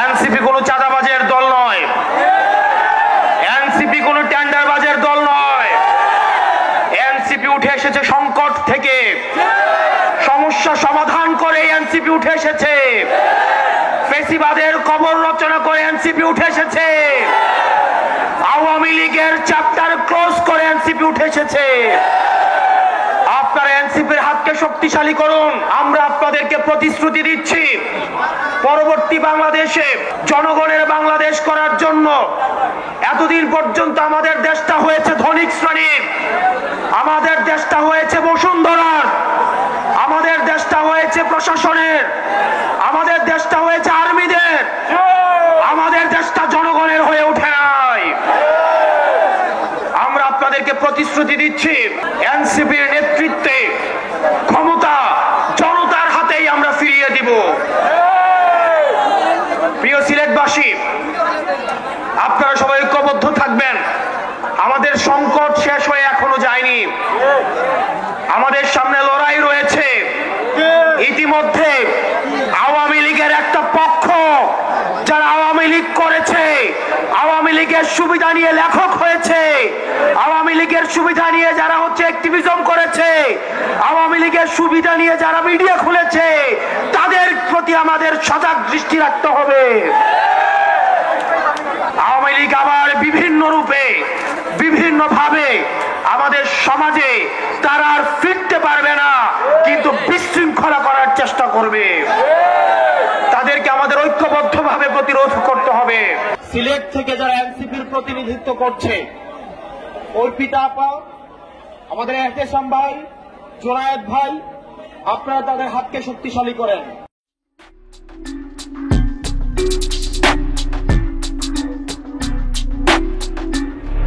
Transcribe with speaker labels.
Speaker 1: NCP কোনো চাঁদাবাজের দল নয়, এনসিপি কোনো টেন্ডারবাজের দল নয়। এনসিপি উঠে এসেছে সংকট থেকে, সমস্যা সমাধান করে এনসিপি উঠে এসেছে, ফেসিবাদের কবর রচনা করে এনসিপি উঠে এসেছে, আওয়ামী লীগের চ্যাপ্টার ক্লোজ করে এনসিপি উঠে এসেছে। আপনারা এনসিপির হাতকে শক্তিশালী করুন। আমরা আপনাদেরকে প্রতিশ্রুতি দিচ্ছি, পরবর্তী বাংলাদেশে জনগণের বাংলাদেশ করার জন্য এতদিন পর্যন্ত আমাদের দেশটা হয়েছে ধনিক শ্রেণীর, আমাদের দেশটা হয়েছে বসুন্ধরার, আমাদের দেশটা হয়েছে প্রশাসনের, আমাদের দেশটা হয়েছে আর্মিদের, আমাদের দেশটা জনগণের হয়ে ওঠে নাই। আমরা আপনাদেরকে প্রতিশ্রুতি দিচ্ছি, এনসিপির নেতৃত্বে ক্ষমতা জনতার হাতেই আমরা ফিরিয়ে দিব। প্রিয় সিলেটবাসী, আপনারা সবাই ঐক্যবদ্ধ থাকবেন। আমাদের সংকট শেষ হয়ে এখনো যায়নি, আমাদের সামনে লড়াই রয়েছে। ইতিমধ্যে আওয়ামী লীগের একটা পক্ষ, যারা আওয়ামী লীগ করেছে, আওয়ামী লীগের সুবিধা নিয়ে লেখক হয়েছে, আওয়ামী লীগের সুবিধা নিয়ে যারা অ্যাক্টিভিজম করেছে, আওয়ামী লীগের সুবিধা নিয়ে যারা মিডিয়া খুলেছে, তাদের প্রতি আমাদের সজাগ দৃষ্টি রাখতে হবে। আওয়ামী লীগ আবার বিভিন্ন রূপে বিভিন্ন ভাবে আমাদের সমাজে তারা আর ফিরতে পারবে না, কিন্তু বিশৃঙ্খলা করার চেষ্টা করবে। তাদেরকে আমাদের ঐক্যবদ্ধভাবে প্রতিরোধ করতে হবে। সিলেট থেকে যারা এনসিপির প্রতিনিধিত্ব করছে, অর্পিতা আপা, আমাদের এহতেশাম ভাই, জোনায়েদ ভাই, আপনারা তাদের হাতকে শক্তিশালী করেন।